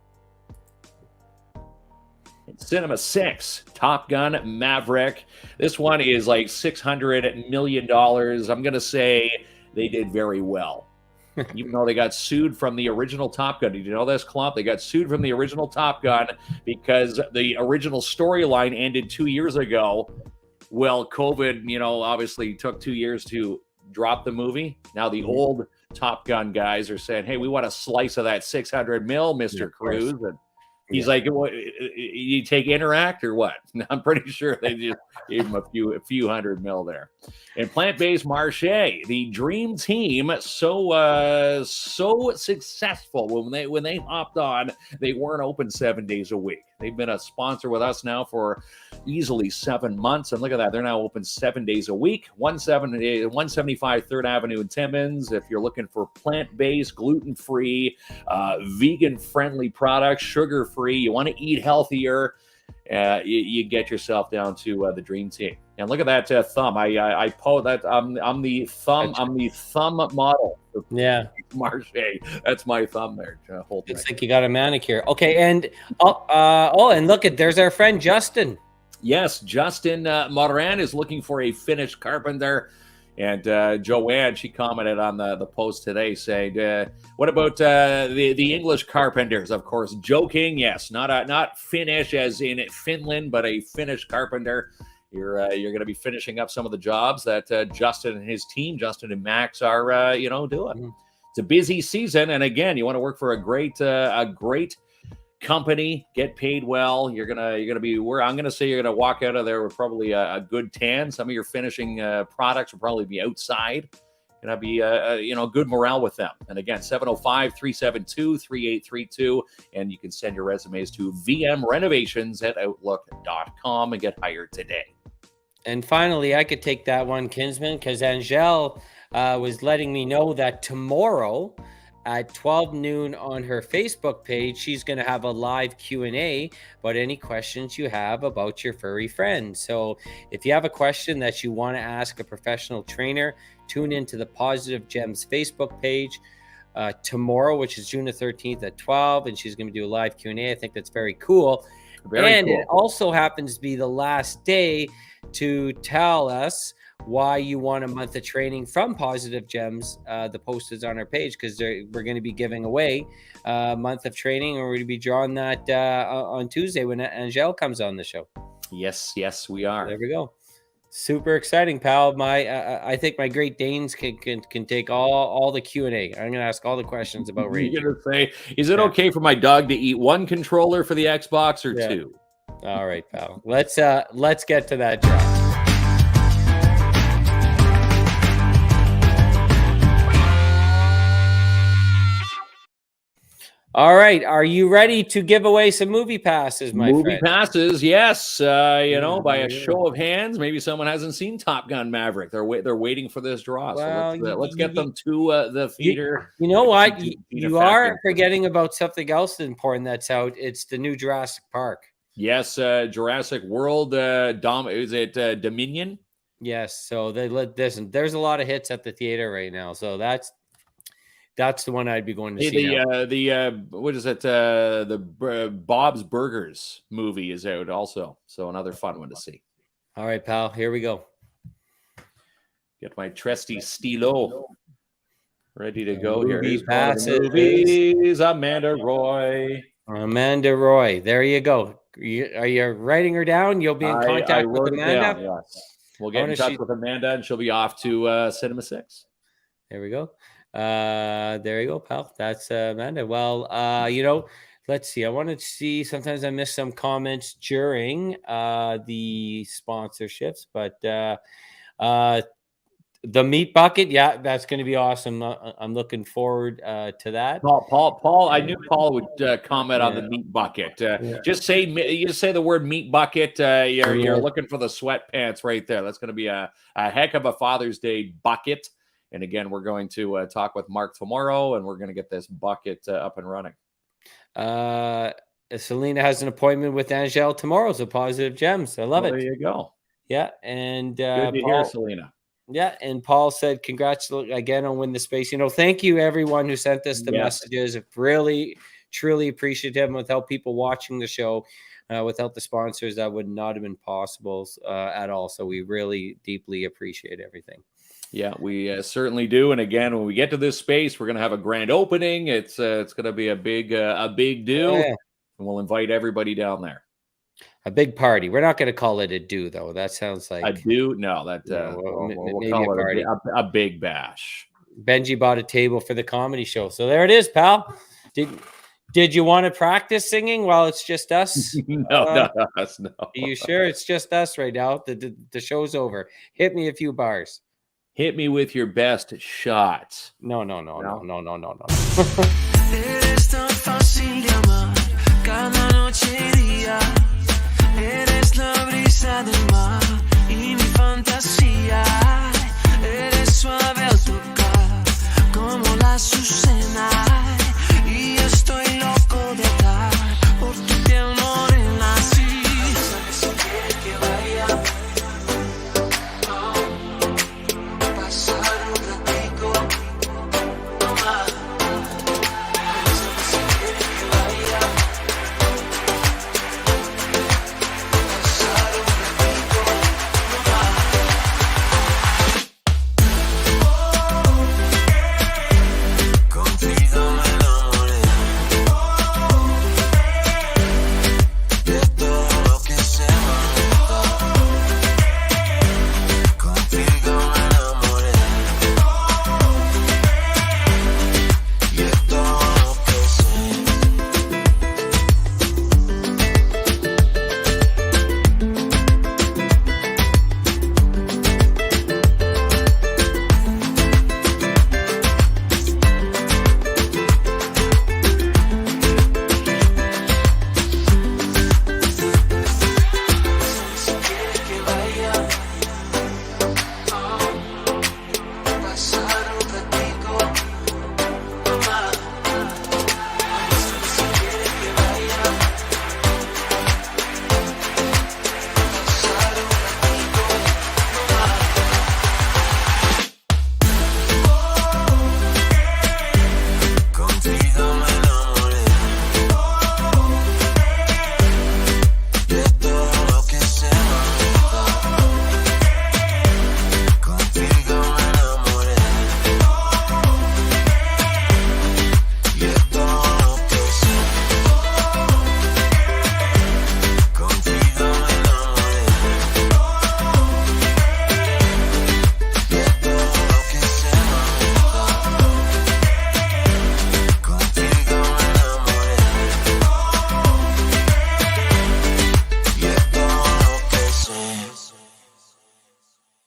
Cinema 6, Top Gun Maverick. This one is like $600 million. I'm going to say they did very well. even though they got sued from the original Top Gun. Did you know this, Clump? They got sued from the original Top Gun because the original storyline ended 2 years ago. Well, COVID, obviously took 2 years to drop the movie. Now the old Top Gun guys are saying, hey, we want a slice of that 600 mil, Mr. Cruise. And he's like, what, you take Interact or what? I'm pretty sure they just gave him a few hundred mil there. And plant-based Marche, the dream team, so successful when they hopped on. They weren't open 7 days a week. They've been a sponsor with us now for easily 7 months, and look at that, they're now open 7 days a week. 175 3rd Avenue in Timmins. If you're looking for plant-based, gluten-free, vegan-friendly products, sugar-free, you want to eat healthier, you get yourself down to the Dream Team. And look at that thumb. I post that. I'm the thumb. I'm the thumb model. Yeah, Marche. That's my thumb there. It's like you got a manicure. Okay, and and look there's our friend Justin. Yes, Justin Moran is looking for a Finnish carpenter. And Joanne, she commented on the post today saying, what about the English carpenters? Of course, joking. Yes, not Finnish as in Finland, but a Finnish carpenter. You're going to be finishing up some of the jobs that Justin and his team, Justin and Max, are doing. It's a busy season, and again, you want to work for a great company, get paid well. You're gonna be. I'm gonna say you're gonna walk out of there with probably a good tan. Some of your finishing products will probably be outside. Gonna be good morale with them. And again, 705-372-3832, and you can send your resumes to vmrenovations@outlook.com and get hired today. And finally, I could take that one, Kinsman, because Angelle was letting me know that tomorrow at 12 noon on her Facebook page, she's going to have a live Q&A about any questions you have about your furry friend. So if you have a question that you want to ask a professional trainer, tune into the Positive Gems Facebook page tomorrow, which is June the 13th at 12, and she's going to do a live Q&A. I think that's very cool. Very cool. It also happens to be the last day to tell us why you want a month of training from Positive Gems. The post is on our page because we're going to be giving away a month of training, and we're going to be drawing that on Tuesday when Angelle comes on the show. Yes, we are. There we go. Super exciting, pal. I think my Great Danes can take all the Q&A. I'm going to ask all the questions about raging. You're going to say, is it okay for my dog to eat one controller for the Xbox or two? All right, pal. Let's get to that drop. All right. Are you ready to give away some movie passes, my friend? Movie passes, yes. By a show of hands, maybe someone hasn't seen Top Gun Maverick. They're waiting for this draw. Well, so let's get them to the theater. You know what? You are forgetting about something else important that's out. It's the new Jurassic Park. Yes, Jurassic World. Is it Dominion? Yes. So there's a lot of hits at the theater right now. So that's the one I'd be going to see. What is it? The Bob's Burgers movie is out also. So another fun one to see. All right, pal. Here we go. Get my trusty stylo ready to go here. Movie passes. Movies. Amanda Roy. There you go. Are you writing her down? You'll be in contact with Amanda. Down, yes. We'll get in touch with Amanda, and she'll be off to Cinema 6. There we go. There you go, pal. That's Amanda. Well, let's see. I wanted to see. Sometimes I miss some comments during the sponsorships, but the meat bucket, yeah, that's going to be awesome. I'm looking forward to that. Paul, I knew Paul would comment on the meat bucket. Just say the word meat bucket. You're looking for the sweatpants right there. That's going to be a heck of a Father's Day bucket. And again, we're going to talk with Mark tomorrow, and we're going to get this bucket up and running. Selena has an appointment with Angelle tomorrow, so Positive Gems. I love it. There you go. Yeah, and good to hear, Selena. Yeah, and Paul said, congrats again on Win the Space. Thank you, everyone who sent us the messages. Really, truly appreciative. Without people watching the show, without the sponsors, that would not have been possible at all. So we really deeply appreciate everything. Yeah, we certainly do. And again, when we get to this space, we're going to have a grand opening. It's going to be a big do, Yeah. and we'll invite everybody down there. A big party. We're not going to call it a do, though. That sounds like A do? No, that maybe we'll call a party. it a big bash. Benji bought a table for the comedy show. So there it is, pal. Did you want to practice singing while it's just us? No, not us. No. Are you sure it's just us right now? The show's over. Hit me a few bars. Hit me with your best shots. No. Eres tan fácil de amar, cada noche y día. Eres la brisa del mar y mi fantasía. Eres suave al tocar, como la azucena. Y estoy loco de atar por tu piel morena. Sí, sabes si quieres que vaya. Pasar un ratico, no más. Sabes si quieres que vaya. Pasar un ratico, no más. Contigo me enamoré de todo lo que se maneja. Contigo